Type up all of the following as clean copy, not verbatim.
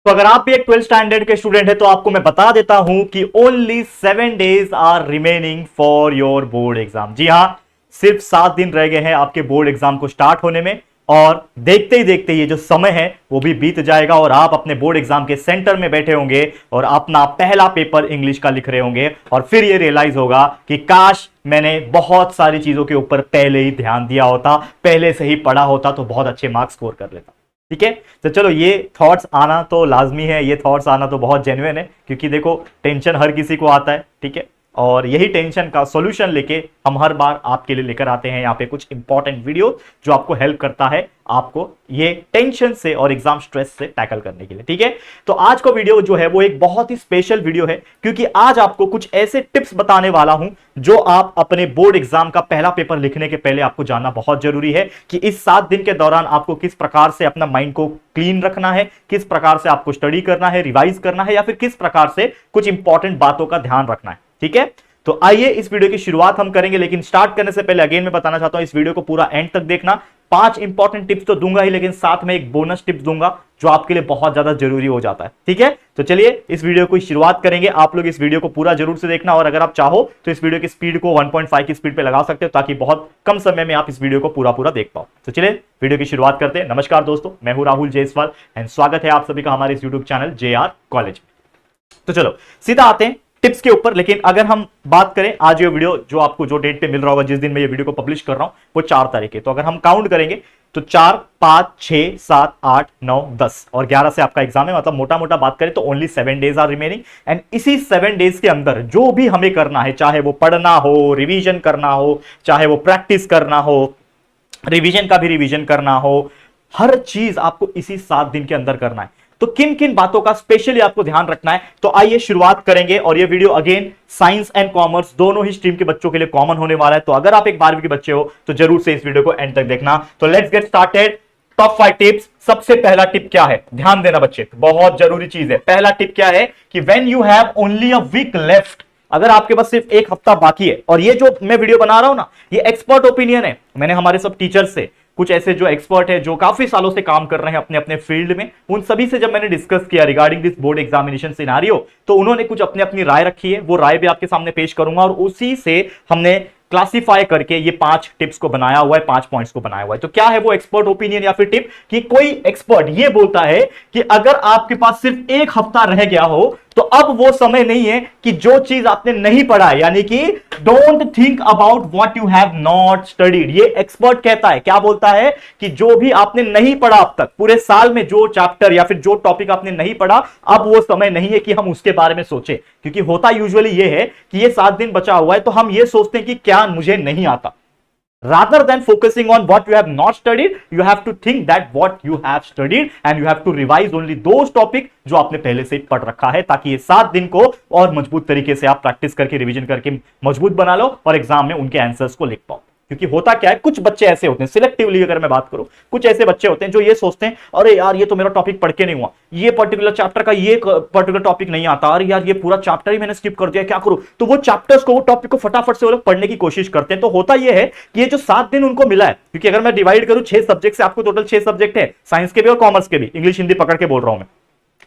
तो अगर आप भी एक 12th स्टैंडर्ड के स्टूडेंट है तो आपको मैं बता देता हूं कि only 7 days are remaining for your board exam. जी हां, सिर्फ 7 दिन रह गए हैं आपके बोर्ड एग्जाम को स्टार्ट होने में, और देखते ही देखते ये जो समय है वो भी बीत जाएगा और आप अपने बोर्ड एग्जाम के सेंटर में बैठे होंगे और अपना पहला पेपर इंग्लिश का लिख रहे होंगे, और फिर ये रियलाइज होगा कि काश मैंने बहुत सारी चीजों के ऊपर पहले ही ध्यान दिया होता, पहले से ही पढ़ा होता तो बहुत अच्छे मार्क्स स्कोर कर लेता। ठीक है, तो चलो ये थॉट्स आना तो लाजमी है, ये थॉट्स आना तो बहुत जेन्युइन है, क्योंकि देखो टेंशन हर किसी को आता है। ठीक है, और यही टेंशन का सॉल्यूशन लेके हम हर बार आपके लिए लेकर आते हैं यहाँ पे कुछ इंपॉर्टेंट वीडियो जो आपको हेल्प करता है आपको ये टेंशन से और एग्जाम स्ट्रेस से टैकल करने के लिए। ठीक है, तो आज का वीडियो जो है वो एक बहुत ही स्पेशल वीडियो है, क्योंकि आज आपको कुछ ऐसे टिप्स बताने वाला हूं जो आप अपने बोर्ड एग्जाम का पहला पेपर लिखने के पहले आपको जानना बहुत जरूरी है कि इस 7 दिन के दौरान आपको किस प्रकार से अपना माइंड को क्लीन रखना है, किस प्रकार से आपको स्टडी करना है, रिवाइज करना है, या फिर किस प्रकार से कुछ इंपॉर्टेंट बातों का ध्यान रखना है। ठीक है, तो आइए इस वीडियो की शुरुआत हम करेंगे, लेकिन स्टार्ट करने से पहले अगेन मैं बताना चाहता हूं इस वीडियो को पूरा एंड तक देखना। 5 इंपॉर्टेंट टिप्स तो दूंगा ही, लेकिन साथ में एक बोनस टिप्स दूंगा जो आपके लिए बहुत ज्यादा जरूरी हो जाता है। ठीक है, तो चलिए इस वीडियो की शुरुआत करेंगे। आप लोग इस वीडियो को पूरा जरूर से देखना, और अगर आप चाहो तो इस वीडियो की स्पीड को 1.5 की स्पीड पे लगा सकते हो, ताकि बहुत कम समय में आप इस वीडियो को पूरा पूरा देख पाओ। तो चलिए वीडियो की शुरुआत करते हैं। नमस्कार दोस्तों, मैं हूं राहुल जायसवाल एंड स्वागत है आप सभी का हमारे इस यूट्यूब चैनल JR कॉलेज में। तो चलो सीधा आते हैं टिप्स के ऊपर। लेकिन अगर हम बात करें, आज ये वीडियो जो आपको जो डेट पे मिल रहा होगा, जिस दिन मैं ये वीडियो को पब्लिश कर रहा हूं, वो 4 तारीख है। तो अगर हम काउंट करेंगे तो 4, 5, 6, 7, 8, 9, 10 और 11 से आपका एग्जाम है। मतलब मोटा मोटा बात करें तो only 7 days are remaining, and इसी 7 days के अंदर जो भी हमें करना है, चाहे वो पढ़ना हो, रिवीजन करना हो, चाहे वो प्रैक्टिस करना हो, रिवीजन का भी रिवीजन करना हो, हर चीज आपको इसी 7 दिन के अंदर करना है। तो किन किन बातों का स्पेशली आपको ध्यान रखना है, तो आइए शुरुआत करेंगे। और ये video again science and commerce दोनों ही स्ट्रीम के बच्चों के लिए कॉमन होने वाला है। तो अगर आप एक 12वीं के बच्चे हो तो जरूर से इस वीडियो को एंड तक देखना। तो let's get started. Top 5 tips. सबसे पहला टिप क्या है, ध्यान देना बच्चे, बहुत जरूरी चीज है। पहला टिप क्या है कि when you have only a week left, अगर आपके पास सिर्फ एक हफ्ता बाकी है, और ये जो मैं वीडियो बना रहा हूं ना, ये एक्सपर्ट ओपिनियन है, मैंने हमारे सब टीचर्स से, कुछ ऐसे जो एक्सपर्ट है जो काफी सालों से काम कर रहे हैं अपने अपने फील्ड में, उन सभी से जब मैंने डिस्कस किया regarding this board examination scenario, तो उन्होंने कुछ अपने अपनी राय रखी है। वो राय भी आपके सामने पेश करूंगा, और उसी से हमने क्लासिफाई करके ये 5 टिप्स को बनाया हुआ है, 5 पॉइंट्स को बनाया हुआ है। तो क्या है वो एक्सपर्ट ओपिनियन या फिर टिप, कि कोई एक्सपर्ट ये बोलता है कि अगर आपके पास सिर्फ एक हफ्ता रह गया हो तो अब वो समय नहीं है कि जो चीज आपने नहीं पढ़ा है, यानी कि don't think about what you have not studied. ये एक्सपर्ट कहता है, क्या बोलता है कि जो भी आपने नहीं पढ़ा अब तक पूरे साल में, जो चैप्टर या फिर जो टॉपिक आपने नहीं पढ़ा, अब वो समय नहीं है कि हम उसके बारे में सोचें। क्योंकि होता यूजुअली ये है कि ये 7 दिन बचा हुआ है तो हम ये सोचते हैं कि क्या मुझे नहीं आता। Rather than focusing on what you have not studied, you have to think that what you have studied and you have to revise only those topic जो आपने पहले से पढ़ रखा है, ताकि ये 7 दिन को और मजबूत तरीके से आप प्रैक्टिस करके, रिवीजन करके मजबूत बना लो और एग्जाम में उनके आंसर्स को लिख पाओ। क्योंकि होता क्या है, कुछ बच्चे ऐसे होते हैं, सिलेक्टिवली अगर मैं बात करूं, कुछ ऐसे बच्चे होते हैं जो ये सोचते हैं, अरे यार ये तो मेरा टॉपिक पढ़ के नहीं हुआ, ये पर्टिकुलर चैप्टर का ये पर्टिकुलर टॉपिक नहीं आता, अरे यार ये पूरा चैप्टर ही मैंने स्किप कर दिया, क्या करूं। तो वो चैप्टर्स को, वो टॉपिक को फटाफट से वो लोग पढ़ने की कोशिश करते हैं। तो होता ये है कि ये जो 7 दिन उनको मिला है, क्योंकि अगर मैं डिवाइड करूं 6 सब्जेक्ट से, आपको टोटल 6 सब्जेक्ट है, साइंस के भी और कॉमर्स के भी, इंग्लिश हिंदी पकड़ के बोल रहा हूं मैं,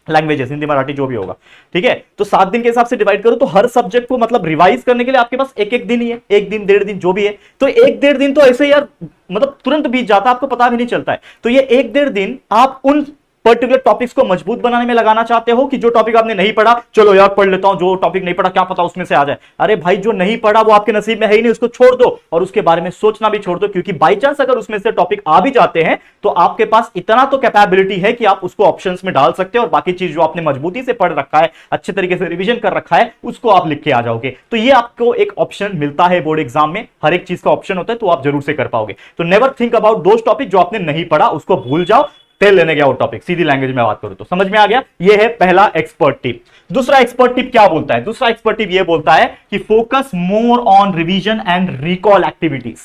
लैंग्वेजेस हिंदी मराठी जो भी होगा। ठीक है, तो 7 दिन के हिसाब से डिवाइड करो तो हर सब्जेक्ट को मतलब रिवाइज करने के लिए आपके पास एक एक दिन ही है, 1 दिन 1.5 दिन जो भी है। तो 1-1.5 दिन तो ऐसे यार मतलब तुरंत बीत जाता है, आपको पता भी नहीं चलता है। तो ये 1-1.5 दिन आप उन पर्टिकुलर टॉपिक्स को मजबूत बनाने में लगाना चाहते हो कि जो टॉपिक आपने नहीं पढ़ा, चलो यार पढ़ लेता हूं, जो टॉपिक नहीं पढ़ा क्या पता उसमें से आ जाए। अरे भाई, जो नहीं पढ़ा वो आपके नसीब में है ही नहीं, उसको छोड़ दो और उसके बारे में सोचना भी छोड़ दो। क्योंकि बाई चांस अगर उसमें से टॉपिक आ भी जाते हैं तो आपके पास इतना तो कैपेबिलिटी है कि आप उसको ऑप्शंस में डाल सकते हो, और बाकी चीज जो आपने मजबूती से पढ़ रखा है, अच्छे तरीके से रिवीजन कर रखा है, उसको आप लिख के आ जाओगे। तो ये आपको एक ऑप्शन मिलता है बोर्ड एग्जाम में, हर एक चीज का ऑप्शन होता है, तो आप जरूर से कर पाओगे। तो never think about those topic जो आपने नहीं पढ़ा, उसको भूल जाओ, तेल लेने गया वो टॉपिक, सीधी लैंग्वेज में बात करूं तो समझ में आ गया। ये है पहला एक्सपर्ट टिप। दूसरा एक्सपर्ट टिप क्या बोलता है, दूसरा एक्सपर्ट टिप ये बोलता है कि focus more on revision and recall activities.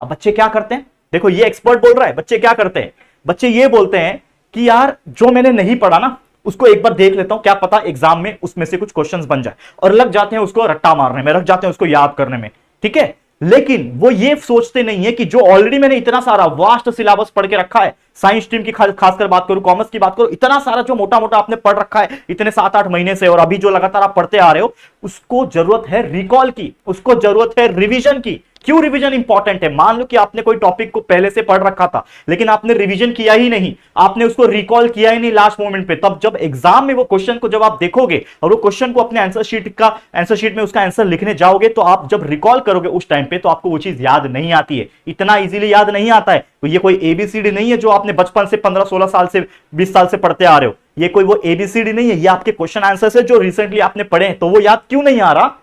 अब बच्चे क्या करते हैं, देखो ये एक्सपर्ट बोल रहा है, बच्चे क्या करते हैं, बच्चे ये बोलते हैं कि यार जो मैंने नहीं पढ़ा ना उसको एक बार देख लेता हूं, क्या पता एग्जाम में उसमें से कुछ क्वेश्चंस बन जाए, और लग जाते हैं उसको रट्टा मारने में, रख जाते हैं उसको याद करने में। ठीक है, लेकिन वो ये सोचते नहीं है कि जो ऑलरेडी मैंने इतना सारा वास्ट सिलेबस पढ़ के रखा है, साइंस स्ट्रीम की खासकर बात करूं, कॉमर्स की बात करूं, इतना सारा जो मोटा मोटा आपने पढ़ रखा है इतने 7-8 महीने से, और अभी जो लगातार आप पढ़ते आ रहे हो, उसको जरूरत है रिकॉल की, उसको जरूरत है रिवीजन की। क्यों रिवीजन इंपॉर्टेंट है? मान लो कि आपने कोई टॉपिक को पहले से पढ़ रखा था, लेकिन आपने रिवीजन किया ही नहीं, आपने उसको रिकॉल किया ही नहीं लास्ट मोमेंट पे, तब जब एग्जाम में वो क्वेश्चन को जब आप देखोगे और वो क्वेश्चन को अपने आंसर शीट में उसका आंसर लिखने जाओगे, तो आप जब रिकॉल करोगे उस टाइम पे, तो आपको वो चीज याद नहीं आती है, इतना इजीली याद नहीं आता है। तो ये कोई एबीसीडी नहीं है जो आपने बचपन से 15-16 साल से 20 साल से पढ़ते आ रहे हो, ये कोई वो एबीसीडी नहीं है, ये आपके क्वेश्चन आंसर है जो रिसेंटली आपने पढ़े हैं। तो वो याद क्यों नहीं आ रहा?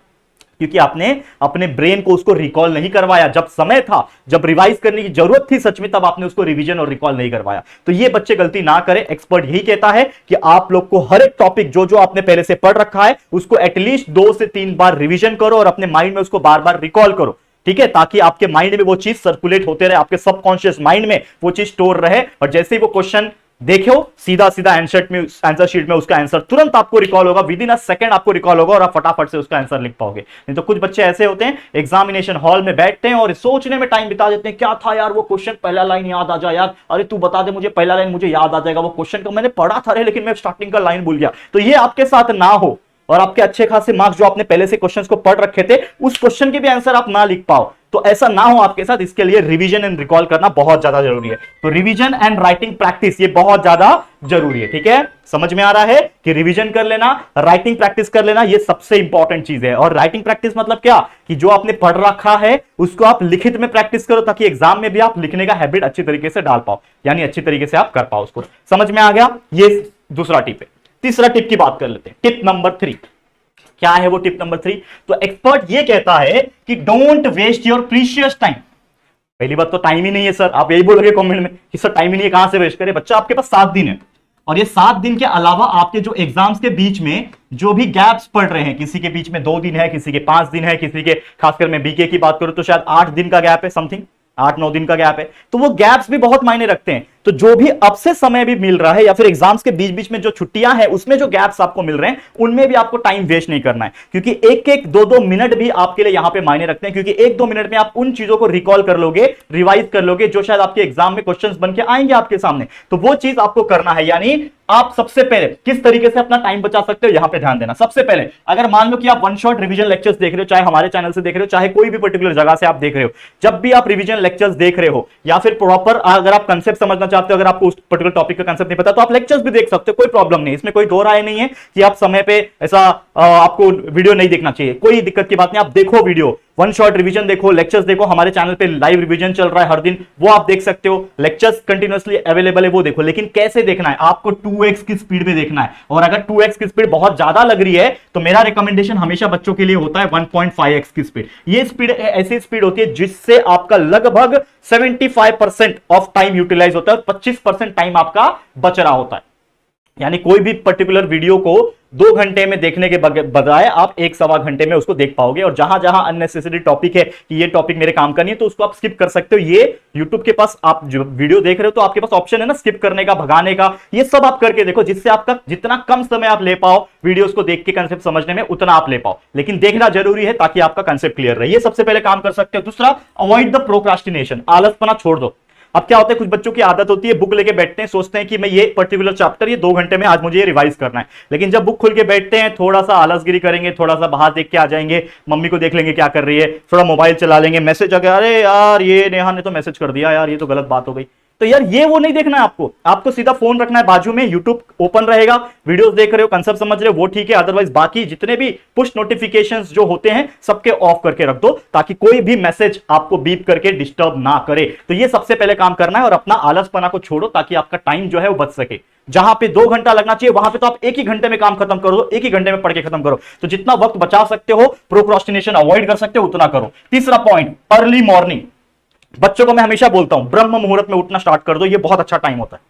क्योंकि आपने अपने ब्रेन को उसको रिकॉल नहीं करवाया। जब समय था, जब रिवाइज करने की जरूरत थी सच में, तब आपने उसको रिवीजन और रिकॉल नहीं करवाया। तो ये बच्चे गलती ना करें। एक्सपर्ट यही कहता है कि आप लोग को हर एक टॉपिक जो जो आपने पहले से पढ़ रखा है उसको एटलीस्ट 2 से 3 बार रिवीजन करो और अपने माइंड में उसको बार बार रिकॉल करो, ठीक है, ताकि आपके माइंड में वो चीज सर्कुलेट होते रहे, आपके सबकॉन्शियस माइंड में वो चीज स्टोर रहे, और जैसे ही वो क्वेश्चन देखो सीधा सीधा आंसर शीट में उसका आंसर तुरंत आपको रिकॉल होगा, विद इन अ सेकंड आपको रिकॉल होगा और आप फटाफट से उसका आंसर लिख पाओगे। नहीं तो कुछ बच्चे ऐसे होते हैं एग्जामिनेशन हॉल में बैठते हैं और सोचने में टाइम बिता देते हैं, क्या था यार वो क्वेश्चन, पहला लाइन याद आ जाए यार, अरे तू बता दे मुझे पहला लाइन, मुझे याद आ जाएगा, वो क्वेश्चन को मैंने पढ़ा था रे, लेकिन मैं स्टार्टिंग का लाइन भूल गया। तो ये आपके साथ ना हो और आपके अच्छे खासे मार्क्स जो आपने पहले से क्वेश्चंस को पढ़ रखे थे उस क्वेश्चन के भी आंसर आप ना लिख पाओ, तो ऐसा ना हो आपके साथ, इसके लिए रिवीजन एंड रिकॉल करना बहुत ज्यादा जरूरी है। तो रिवीजन एंड राइटिंग प्रैक्टिस ये बहुत ज्यादा जरूरी है, ठीक है। समझ में आ रहा है कि रिवीजन कर लेना, राइटिंग प्रैक्टिस कर लेना, ये सबसे इंपॉर्टेंट चीज है। और राइटिंग प्रैक्टिस मतलब क्या, कि जो आपने पढ़ रखा है उसको आप लिखित में प्रैक्टिस करो, ताकि एग्जाम में भी आप लिखने का हैबिट अच्छी तरीके से डाल पाओ, यानी अच्छी तरीके से आप कर पाओ उसको। समझ में आ गया? ये दूसरा टिप है। तीसरा टिप की बात कर लेते हैं, टिप नंबर 3। क्या है वो टिप नंबर 3? तो एक्सपर्ट ये कहता है कि don't waste your precious time. पहली बात तो टाइम ही नहीं है सर, आप यही बोलोगे कमेंट में कि सर टाइम ही नहीं है, कहां से वेस्ट करें। बच्चा आपके पास 7 दिन है, और ये 7 दिन के अलावा आपके जो एग्जाम्स के बीच में जो भी गैप्स पड़ रहे हैं, किसी के बीच में 2 दिन है, किसी के 5 दिन है, किसी के, खासकर मैं बीके की बात करूं तो शायद 8 दिन का गैप है, समथिंग 8-9 दिन का गैप है, तो वो गैप्स भी बहुत मायने रखते हैं। तो जो भी अब से समय भी मिल रहा है या फिर एग्जाम्स के बीच बीच में जो छुट्टियां हैं उसमें जो गैप्स आपको मिल रहे हैं उनमें भी आपको टाइम वेस्ट नहीं करना है, क्योंकि 1-1, 2-2 मिनट भी आपके लिए यहां पे मायने रखते हैं, क्योंकि 1-2 मिनट में आप उन चीजों को रिकॉल कर लोगे, रिवाइज कर लोगे, जो शायद आपके एग्जाम में क्वेश्चंस बन के आएंगे आपके सामने। तो वो चीज आपको करना है, यानी आप सबसे पहले किस तरीके से अपना टाइम बचा सकते हो यहां पे ध्यान देना। सबसे पहले अगर मान लो कि आप वन शॉट रिवीजन लेक्चर्स देख रहे हो, चाहे हमारे चैनल से देख रहे हो, चाहे कोई भी पर्टिकुलर जगह से आप देख रहे हो, जब भी आप रिवीजन लेक्चर्स देख रहे हो या फिर प्रॉपर अगर आप कंसेप्ट समझना चाहते हो, अगर आपको उस पर्टिकुलर टॉपिक का कंसेप्ट नहीं पता तो आप लेक्चर्स भी देख सकते हो, कोई प्रॉब्लम नहीं, इसमें कोई दो राय नहीं है कि आप समय पे ऐसा आपको वीडियो नहीं देखना चाहिए, कोई दिक्कत की बात नहीं। आप देखो वीडियो, वन शॉट रिवीजन देखो, लेक्चर्स देखो, हमारे चैनल पे लाइव रिवीजन चल रहा है हर दिन, वो आप देख सकते हो, लेक्चर्स कंटिन्यूअसली अवेलेबल है, वो देखो। लेकिन कैसे देखना है, आपको 2x की स्पीड में देखना है, और अगर 2x की स्पीड बहुत ज्यादा लग रही है तो मेरा रिकमेंडेशन हमेशा बच्चों के लिए होता है 1.5x की स्पीड। ये स्पीड ऐसी स्पीड होती है जिससे आपका लगभग 75% ऑफ टाइम यूटिलाइज होता है, 25% टाइम आपका बच रहा होता है। यानी कोई भी पर्टिकुलर वीडियो को 2 घंटे में देखने के बजाय आप 1-1.25 घंटे में उसको देख पाओगे, और जहां जहां अननेसेसरी टॉपिक है कि ये टॉपिक मेरे काम का नहीं है तो उसको आप स्किप कर सकते हो। ये YouTube के पास आप जो वीडियो देख रहे हो तो आपके पास ऑप्शन है ना स्किप करने का, भगाने का, ये सब आप करके देखो, जिससे आपका जितना कम समय आप ले पाओ वीडियोस को देख के कंसेप्ट समझने में उतना आप ले पाओ, लेकिन देखना जरूरी है ताकि आपका कंसेप्ट क्लियर रहे। ये सबसे पहले काम कर सकते हो। दूसरा, अवॉइड द प्रोक्रास्टिनेशन, आलसपना छोड़ दो। अब क्या होता है, कुछ बच्चों की आदत होती है बुक लेके बैठते हैं, सोचते हैं कि मैं ये पर्टिकुलर चैप्टर ये 2 घंटे में आज मुझे ये रिवाइज करना है, लेकिन जब बुक खुल के बैठते हैं थोड़ा सा आलसगिरी करेंगे, थोड़ा सा बाहर देख के आ जाएंगे, मम्मी को देख लेंगे क्या कर रही है, थोड़ा मोबाइल चला लेंगे, मैसेज आ गया, अरे यार ये नेहा ने तो मैसेज कर दिया यार, ये तो गलत बात हो गई। तो यार ये वो नहीं देखना है आपको सीधा फोन रखना है बाजू में, यूट्यूब ओपन रहेगा, वीडियोस देख रहे हो, कंसेप्ट समझ रहे हो, वो ठीक है, अदरवाइज बाकी जितने भी पुश नोटिफिकेशंस जो होते हैं सबके ऑफ करके रख दो, ताकि कोई भी मैसेज आपको बीप करके डिस्टर्ब ना करे। तो ये सबसे पहले काम करना है, और अपना आलसपना को छोड़ो ताकि आपका टाइम जो है वो बच सके। जहां पे 2 घंटा लगना चाहिए वहां पे तो आप 1 ही घंटे में काम खत्म करो, 1 ही घंटे में पढ़ के खत्म करो। तो जितना वक्त बचा सकते हो, प्रोक्रास्टिनेशन अवॉइड कर सकते हो, उतना करो। तीसरा पॉइंट, अर्ली मॉर्निंग। बच्चों को मैं हमेशा बोलता हूं ब्रह्म मुहूर्त में उठना स्टार्ट कर दो, ये बहुत अच्छा टाइम होता है।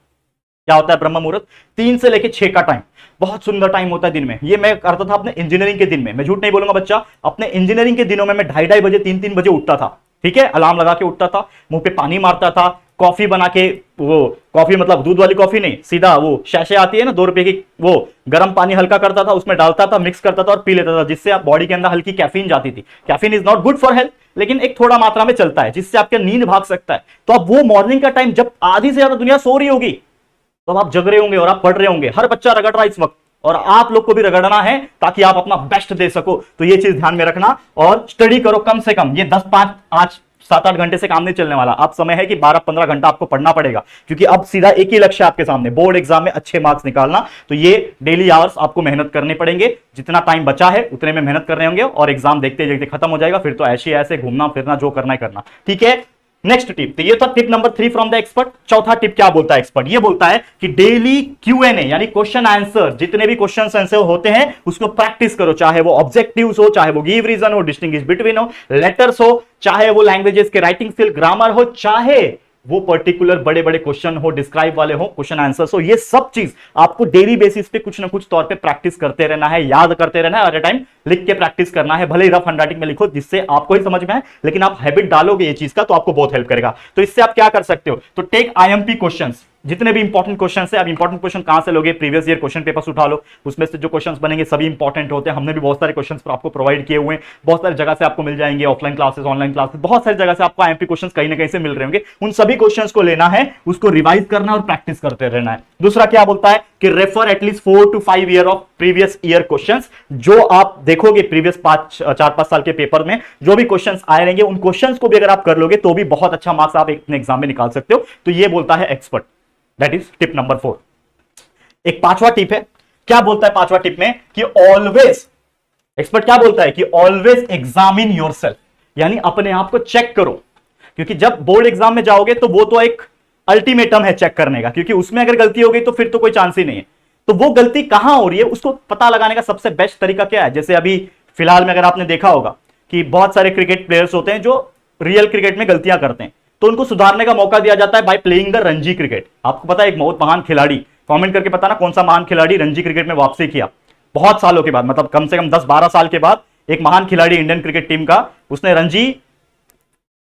क्या होता है ब्रह्म मुहूर्त? 3 से लेके 6 का टाइम, बहुत सुंदर टाइम होता है दिन में। ये मैं करता था अपने इंजीनियरिंग के दिन में, मैं झूठ नहीं बोलूंगा बच्चा, अपने इंजीनियरिंग के दिनों में मैं 2:30 बजे 3-3 बजे उठता था, ठीक है, अलार्म लगा के उठता था, मुंह पे पानी मारता था, कॉफी बना के, वो कॉफी मतलब दूध वाली कॉफी नहीं, सीधा वो शैशे आती है ना 2 रुपए की, वो गर्म पानी हल्का करता था, उसमें डालता था, मिक्स करता था और पी लेता था, जिससे आप बॉडी के अंदर हल्की कैफीन जाती थी। Caffeine is not good for health, लेकिन एक थोड़ा मात्रा में चलता है, जिससे आपका नींद भाग सकता है। तो अब वो मॉर्निंग का टाइम जब आधी से ज्यादा दुनिया सो रही होगी, तो अब आप जग रहे होंगे और आप पढ़ रहे होंगे, हर बच्चा रगड़ रहा है इस वक्त, और आप लोग को भी रगड़ना है ताकि आप अपना बेस्ट दे सको। तो ये चीज ध्यान में रखना और स्टडी करो कम से कम। ये 10-5 आज 7-8 घंटे से काम नहीं चलने वाला। अब समय है कि 12-15 घंटा आपको पढ़ना पड़ेगा, क्योंकि अब सीधा एक ही लक्ष्य आपके सामने, बोर्ड एग्जाम में अच्छे मार्क्स निकालना। तो ये डेली आवर्स आपको मेहनत करने पड़ेंगे, जितना टाइम बचा है उतने में मेहनत करने होंगे, और एग्जाम देखते देखते खत्म हो जाएगा, फिर तो ऐसे ऐसे घूमना फिरना जो करना है करना। ठीक है, नेक्स्ट टिप, तो ये था tip number 3 from the expert. चौथा टिप क्या बोलता है एक्सपर्ट? ये बोलता है कि डेली Q&A यानी क्वेश्चन आंसर, जितने भी क्वेश्चन आंसर होते हैं उसको प्रैक्टिस करो, चाहे वो ऑब्जेक्टिव्स हो, चाहे वो गिव रीजन हो, डिस्टिंग्विश बिटवीन हो, लेटर्स हो, चाहे वो लैंग्वेजेस के राइटिंग स्किल, ग्रामर हो, चाहे वो पर्टिकुलर बड़े बड़े क्वेश्चन हो, डिस्क्राइब वाले हो, क्वेश्चन आंसर्स हो, ये सब चीज आपको डेली बेसिस पे कुछ ना कुछ तौर पे प्रैक्टिस करते रहना है, याद करते रहना है, और टाइम लिख के प्रैक्टिस करना है। भले ही रफ हैंडराइटिंग में लिखो जिससे आपको ही समझ में आए, लेकिन आप हैबिट डालोगे ये चीज का तो आपको बहुत हेल्प करेगा। तो इससे आप क्या कर सकते हो? तो टेक IMP क्वेश्चंस, जितने भी इंपॉर्टेंट क्वेश्चन है। अब इंपॉर्टेंट क्वेश्चन कहां से लोगे? प्रीवियस ईयर क्वेश्चन पेपर्स उठा लो, उसमें से जो क्वेश्चंस बनेंगे सभी इंपॉर्टेंट होते हैं। हमने भी बहुत सारे क्वेश्चंस आपको प्रोवाइड किए हुए हैं, बहुत सारी जगह से आपको मिल जाएंगे, ऑफलाइन क्लासेस, ऑनलाइन क्लासेस, बहुत सारी जगह से आपको IMP क्वेश्चंस कहीं ना कहीं से मिल रहे होंगे। उन सभी क्वेश्चंस को लेना है, उसको रिवाइज करना और प्रैक्टिस करते रहना है। दूसरा क्या बोलता है कि refer at least 4 to 5 year of previous year questions. जो आप देखोगे प्रीवियस 4-5 साल के पेपर में जो भी क्वेश्चंस आए रहेंगे, उन क्वेश्चंस को भी अगर आप कर लोगे तो भी बहुत अच्छा मार्क्स आप अपने एग्जाम में निकाल सकते हो। तो ये बोलता है expert, that is tip number 4। एक 5वां टिप है, क्या बोलता है 5वां टिप में? कि ऑलवेज, एक्सपर्ट क्या बोलता है कि ऑलवेज एग्जामिन योरसेल्फ, यानी अपने आप को चेक करो, क्योंकि जब बोर्ड एग्जाम में जाओगे तो वो तो एक अल्टीमेटम है चेक करने का, क्योंकि उसमें अगर गलती हो गई तो फिर तो कोई चांस ही नहीं है। तो वो गलती कहां हो रही है उसको पता लगाने का सबसे बेस्ट तरीका क्या है? जैसे अभी फिलहाल में अगर आपने देखा होगा कि बहुत सारे क्रिकेट प्लेयर्स होते हैं जो रियल क्रिकेट में गलतियां करते हैं, तो उनको सुधारने का मौका दिया जाता है by playing the Ranji cricket. आपको पता है एक बहुत महान खिलाड़ी, कमेंट करके बताना कौन सा महान खिलाड़ी रणजी क्रिकेट में वापसी किया बहुत सालों के बाद, मतलब कम से कम 10-12 साल के बाद एक महान खिलाड़ी इंडियन क्रिकेट टीम का, उसने रणजी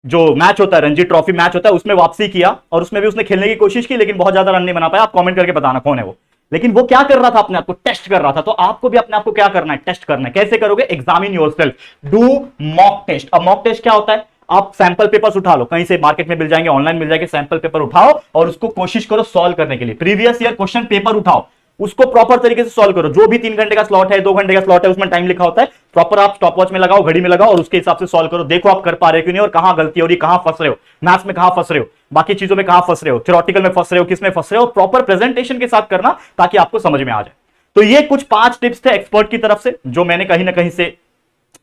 जो मैच होता है, रणजी ट्रॉफी मैच होता है, उसमें वापसी किया, और उसमें भी उसने खेलने की कोशिश की लेकिन बहुत ज्यादा रन नहीं बना पाया। आप कमेंट करके बताना कौन है वो। लेकिन वो क्या कर रहा था? अपने आप को टेस्ट कर रहा था। तो आपको भी अपने आप को क्या करना है? टेस्ट करना है। कैसे करोगे? Examine yourself, do mock test. अब मॉक टेस्ट क्या होता है? आप सैंपल पेपर्स उठा लो, कहीं से मार्केट में मिल जाएंगे, ऑनलाइन मिल जाएंगे, सैंपल पेपर उठाओ और उसको कोशिश करो सॉल्व करने के लिए। प्रीवियस ईयर क्वेश्चन पेपर उठाओ, उसको प्रॉपर तरीके से सॉल्व करो। जो भी 3 घंटे का स्लॉट है, 2 घंटे का स्लॉट है, उसमें टाइम लिखा होता है, प्रॉपर आप स्टॉप वॉच में लगाओ, घड़ी में लगाओ और उसके हिसाब से सॉल्व करो। देखो आप कर पा रहे हो कि नहीं और कहां गलती हो रही, कहां फंस रहे हो, मैथ्स में कहां फंस रहे हो, बाकी चीजों में कहां फंस रहे हो, थ्योरेटिकल में फंस रहे हो, किसमें फंस रहे हो, प्रॉपर प्रेजेंटेशन के साथ करना ताकि आपको समझ में आ जाए। तो ये कुछ 5 टिप्स थे एक्सपर्ट की तरफ से जो मैंने कहीं ना कहीं से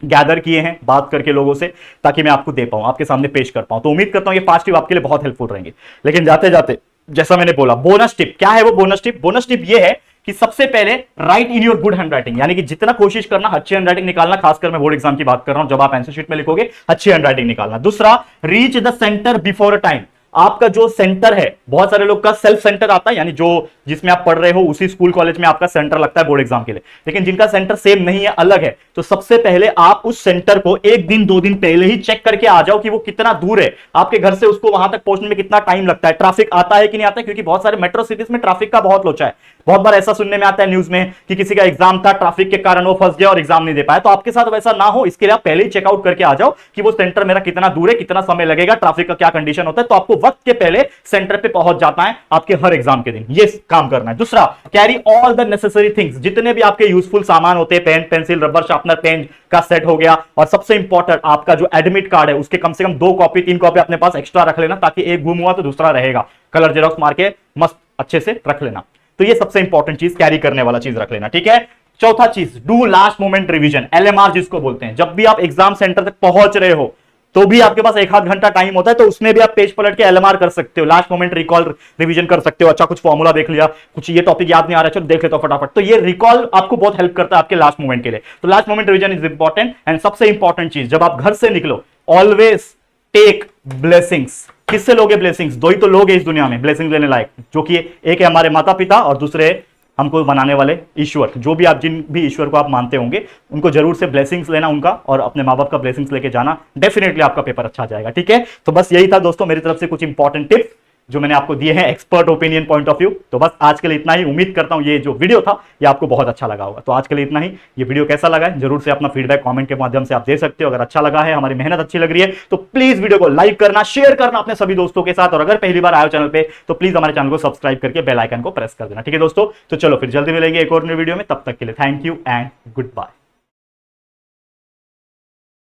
गैदर किए हैं बात करके लोगों से, ताकि मैं आपको दे पाऊं, आपके सामने पेश कर पाऊं। तो उम्मीद करता हूं ये 5 टिप आपके लिए बहुत हेल्पफुल रहेंगे। लेकिन जाते जाते जैसा मैंने बोला, बोनस टिप क्या है? वो बोनस टिप, बोनस टिप ये है कि सबसे पहले right in your good handwriting, यानी कि जितना कोशिश करना अच्छी हैंडराइटिंग निकालना, खासकर मैं बोर्ड एग्जाम की बात कर रहा हूं, जब आप आंसर शीट में लिखोगे अच्छी हैंडराइटिंग निकालना। दूसरा, reach the centre before time. आपका जो सेंटर है, बहुत सारे लोग का सेल्फ सेंटर आता है, यानी जो जिसमें आप पढ़ रहे हो उसी स्कूल कॉलेज में आपका सेंटर लगता है बोर्ड एग्जाम के लिए, लेकिन जिनका सेंटर सेम नहीं है, अलग है, तो सबसे पहले आप उस सेंटर को 1 दिन 2 दिन पहले ही चेक करके आ जाओ कि वो कितना दूर है आपके घर से, उसको वहां तक पहुंचने में कितना टाइम लगता है, ट्रैफिक आता है कि नहीं आता है, क्योंकि बहुत सारे मेट्रो सिटीज में ट्रैफिक का बहुत लोचा है। बहुत बार ऐसा सुनने में आता है न्यूज में कि किसी का एग्जाम था, ट्रैफिक के कारण वो फंस गया और एग्जाम नहीं दे पाया। तो आपके साथ वैसा ना हो, इसके लिए आप पहले ही चेकआउट करके आ जाओ कि वो सेंटर मेरा कितना दूर है, कितना समय लगेगा, ट्रैफिक का क्या कंडीशन होता है, तो आपको वक्त के पहले सेंटर पे पहुंच जाता है आपके हर एग्जाम के दिन। ये काम करना है। दूसरा, carry all the necessary things, जितने भी आपके यूजफुल सामान होते हैं, pen, pencil, rubber, sharpener, pen का सेट हो गया, और सबसे इंपॉर्टेंट आपका जो एडमिट कार्ड है उसके कम से कम 2 कॉपी 3 कॉपी अपने पास एक्स्ट्रा रख लेना, ताकि एक गुम हुआ तो दूसरा रहेगा, कलर जेरॉक्स मार के मस्त अच्छे से रख लेना। तो ये सबसे इंपॉर्टेंट चीज, कैरी करने वाला चीज रख लेना, ठीक है। चौथा चीज, do last moment revision, LMR जिसको बोलते हैं। जब भी आप एग्जाम सेंटर तक पहुंच रहे हो तो भी आपके पास 1 आध घंटा टाइम होता है, तो उसमें भी आप पेज पलट के LMR कर सकते हो, लास्ट मोमेंट रिकॉल रिवीजन कर सकते हो। अच्छा कुछ फॉर्मूला देख लिया, कुछ ये टॉपिक याद नहीं आ रहा, चलो देख लेता हूं फटाफट, तो ये रिकॉल आपको बहुत हेल्प करता है आपके लास्ट मोमेंट के लिए। तो last moment revision is important. And सबसे इंपॉर्टेंट चीज, जब आप घर से निकलो, ऑलवेज टेक ब्लेसिंग्स। किससे लोगे ब्लेसिंग्स? 2 ही तो लोग हैं इस दुनिया में ब्लेसिंग लेने लायक, जो कि एक है हमारे माता पिता और दूसरे हमको बनाने वाले ईश्वर। जो भी आप, जिन भी ईश्वर को आप मानते होंगे, उनको जरूर से ब्लेसिंग्स लेना उनका, और अपने माँ बाप का ब्लेसिंग्स लेके जाना, डेफिनेटली आपका पेपर अच्छा जाएगा, ठीक है। तो बस यही था दोस्तों मेरी तरफ से कुछ इंपॉर्टेंट टिप्स जो मैंने आपको दिए हैं expert opinion point of view. तो बस आज के लिए इतना ही। उम्मीद करता हूं ये जो वीडियो था ये आपको बहुत अच्छा लगा होगा। तो आज के लिए इतना ही। ये वीडियो कैसा लगा है जरूर से अपना फीडबैक कमेंट के माध्यम से आप दे सकते हो। अगर अच्छा लगा है, हमारी मेहनत अच्छी लग रही है, तो प्लीज वीडियो को लाइक करना, शेयर करना अपने सभी दोस्तों के साथ, और अगर पहली बार आए चैनल पे तो प्लीज हमारे चैनल को सब्सक्राइब करके बेल आइकन को प्रेस कर देना। ठीक है दोस्तों, तो चलो फिर जल्दी मिलेंगे एक और नई वीडियो में। तब तक के लिए thank you and good bye.